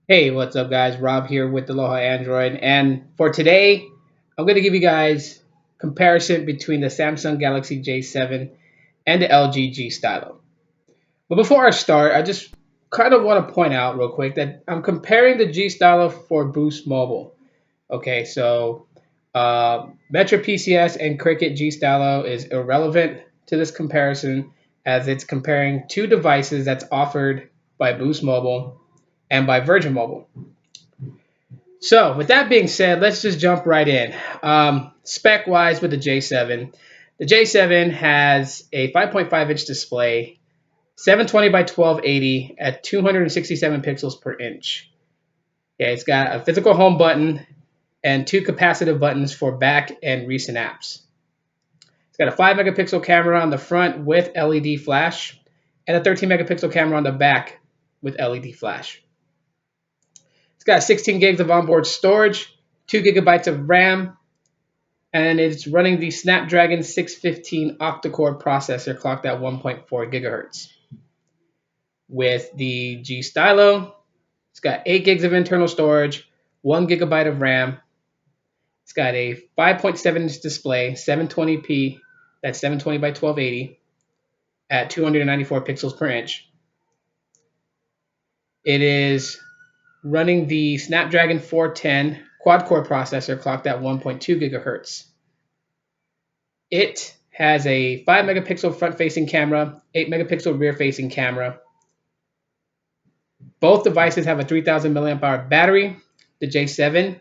Hey, what's up, guys? Rob here with Aloha Android, and for today, I'm going to give you guys comparison between the Samsung Galaxy J7 and the LG G Stylo. But before I start, I just kind of want to point out real quick that I'm comparing the G Stylo for Boost Mobile. Okay, so Metro PCS and Cricket G Stylo is irrelevant to this comparison as it's comparing two devices that's offered by Boost Mobile and by Virgin Mobile. So, with that being said, let's just jump right in. Spec wise, with the J7 has a 5.5-inch display, 720 by 1280 at 267 pixels per inch. Yeah, it's got a physical home button and two capacitive buttons for back and recent apps. It's got a 5 megapixel camera on the front with LED flash and a 13 megapixel camera on the back with LED flash. It's got 16 gigs of onboard storage, 2 gigabytes of RAM, and it's running the Snapdragon 615 octa-core processor clocked at 1.4 gigahertz. With the G Stylo, it's got 8 gigs of internal storage, 1 gigabyte of RAM. It's got a 5.7-inch display, 720p, that's 720 by 1280 at 294 pixels per inch. It is running the Snapdragon 410 quad-core processor clocked at 1.2 gigahertz. It has a 5 megapixel front-facing camera, 8 megapixel rear-facing camera. Both devices have a 3000 milliamp hour battery. The J7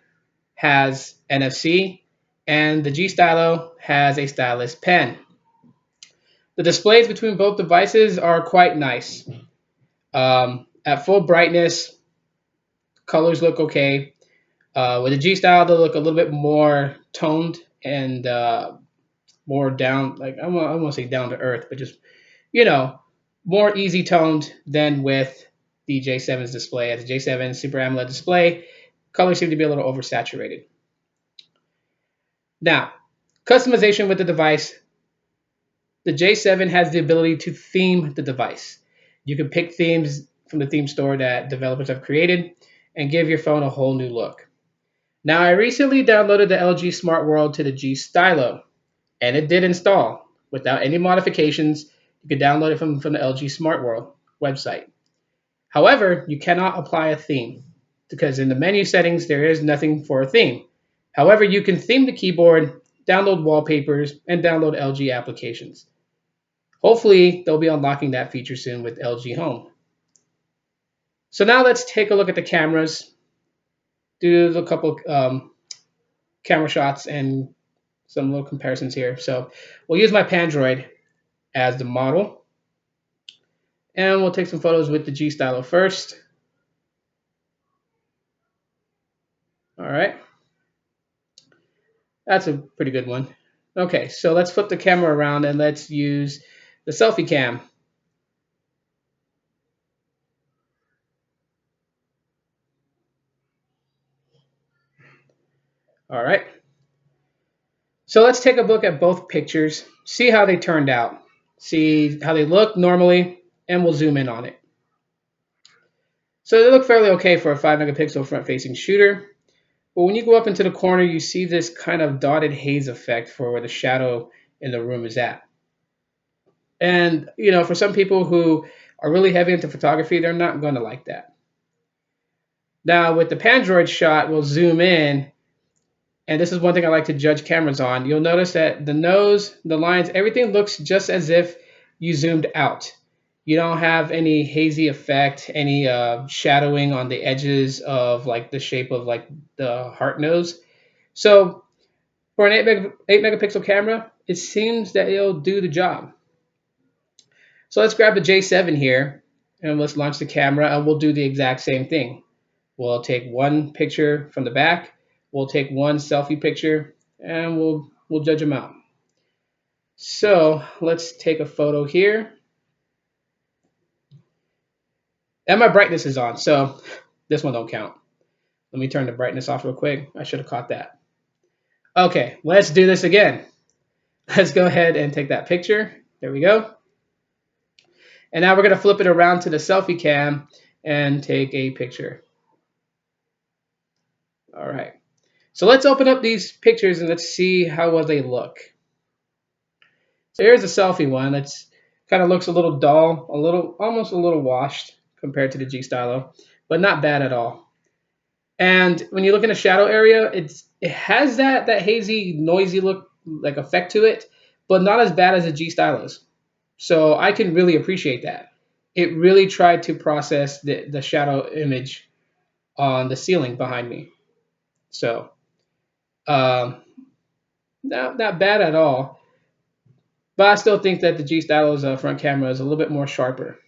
has NFC, and the G Stylo has a stylus pen. The displays between both devices are quite nice. At full brightness, colors look okay. With the G Stylo, they look a little bit more toned and more down, like I won't say down to earth, but just you know, more easy toned than with the J7's display. As the J7 Super AMOLED display, colors seem to be a little oversaturated. Now, customization with the device. The J7 has the ability to theme the device. You can pick themes from the theme store that developers have created and give your phone a whole new look. Now, I recently downloaded the LG Smart World to the G Stylo, and it did install without any modifications. You could download it from the LG Smart World website. However, you cannot apply a theme because in the menu settings, there is nothing for a theme. However, you can theme the keyboard, download wallpapers, and download LG applications. Hopefully, they'll be unlocking that feature soon with LG Home. So now let's take a look at the cameras, do a couple camera shots and some little comparisons here. So we'll use my Pandroid as the model, and we'll take some photos with the G Stylo first. All right, that's a pretty good one. Okay, so let's flip the camera around and let's use the selfie cam. All right, so let's take a look at both pictures, see how they turned out, see how they look normally, and we'll zoom in on it. So they look fairly okay for a 5 megapixel front facing shooter. But when you go up into the corner, you see this kind of dotted haze effect for where the shadow in the room is at. And, for some people who are really heavy into photography, they're not going to like that. Now, with the Pandroid shot, we'll zoom in. And this is one thing I like to judge cameras on. You'll notice that the nose, the lines, everything looks just as if you zoomed out. You don't have any hazy effect, any shadowing on the edges of like the shape of like the heart nose. So for an 8 megapixel camera, it seems that it'll do the job. So let's grab the J7 here and let's launch the camera and we'll do the exact same thing. We'll take one picture from the back, we'll take one selfie picture, and we'll judge them out. So let's take a photo here. And my brightness is on, so this one don't count. Let me turn the brightness off real quick. I should have caught that. Okay, let's do this again. Let's go ahead and take that picture. There we go. And now we're going to flip it around to the selfie cam and take a picture. All right. So let's open up these pictures and let's see how well they look. So here's a selfie one. It's kind of looks a little dull, a little almost a little washed compared to the G Stylo, but not bad at all. And when you look in the shadow area, it has that hazy, noisy look like effect to it, but not as bad as the G Stylos. So I can really appreciate that. It really tried to process the shadow image on the ceiling behind me. So um, not bad at all. But I still think that the G Stylo's front camera is a little bit more sharper.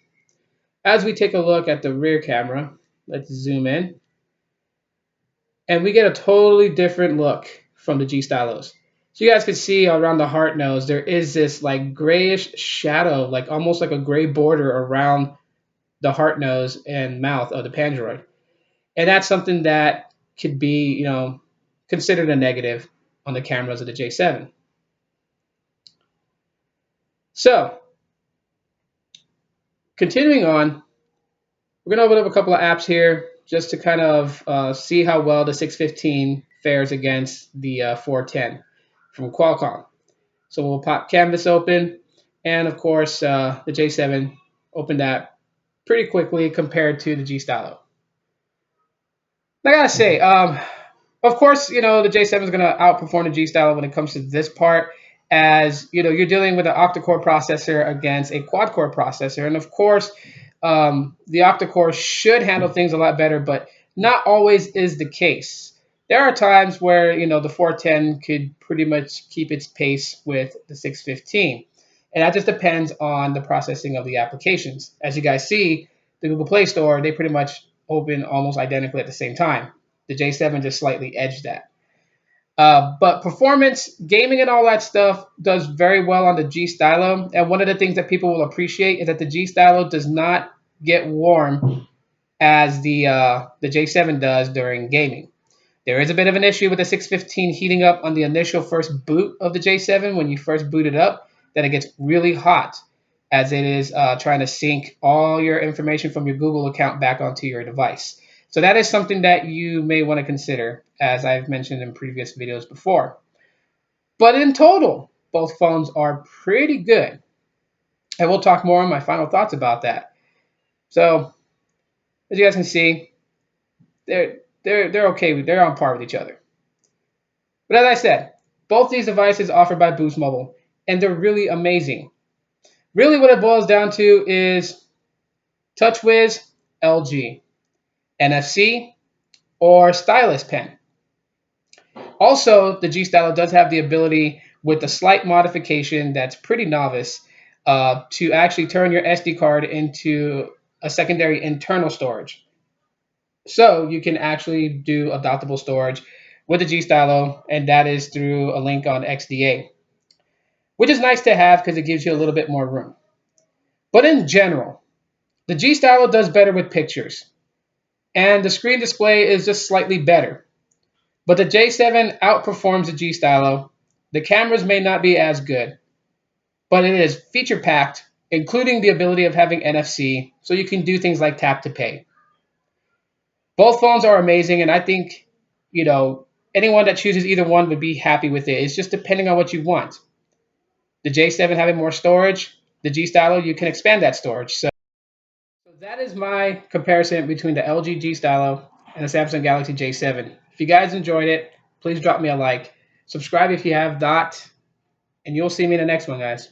As we take a look at the rear camera, let's zoom in, and we get a totally different look from the G Stylos. So you guys can see around the heart nose, there is this like grayish shadow, like almost like a gray border around the heart nose and mouth of the Pandroid. And that's something that could be, considered a negative on the cameras of the J7. So continuing on, we're going to open up a couple of apps here just to kind of see how well the 615 fares against the 410 from Qualcomm. So we'll pop Canvas open, and of course the J7 opened that pretty quickly compared to the G Stylo. I gotta say, of course, the J7 is going to outperform the G Stylo when it comes to this part, as you're dealing with an octa-core processor against a quad-core processor, and of course, the octa-core should handle things a lot better, but not always is the case. There are times where the 410 could pretty much keep its pace with the 615, and that just depends on the processing of the applications. As you guys see, the Google Play Store, they pretty much open almost identically at the same time. The J7 just slightly edged that. But performance, gaming, and all that stuff does very well on the G Stylo. And one of the things that people will appreciate is that the G Stylo does not get warm as the J7 does during gaming. There is a bit of an issue with the 615 heating up on the initial first boot of the J7 when you first boot it up, that it gets really hot as it is trying to sync all your information from your Google account back onto your device. So that is something that you may want to consider, as I've mentioned in previous videos before. But in total, both phones are pretty good. And we'll talk more on my final thoughts about that. So as you guys can see, they're okay. They're on par with each other. But as I said, both these devices are offered by Boost Mobile, and they're really amazing. Really, what it boils down to is TouchWiz, LG, NFC, or stylus pen. Also, the G Stylo does have the ability, with a slight modification that's pretty novice, to actually turn your SD card into a secondary internal storage. So you can actually do adaptable storage with the G Stylo, and that is through a link on XDA, which is nice to have because it gives you a little bit more room. But in general, the G Stylo does better with pictures, and the screen display is just slightly better. But the J7 outperforms the G Stylo. The cameras may not be as good, but it is feature packed, including the ability of having NFC, so you can do things like tap to pay. Both phones are amazing, and I think, anyone that chooses either one would be happy with it. It's just depending on what you want. The J7 having more storage, the G Stylo, you can expand that storage. So that is my comparison between the LG G Stylo and the Samsung Galaxy J7. If you guys enjoyed it, please drop me a like. Subscribe if you have not, and you'll see me in the next one, guys.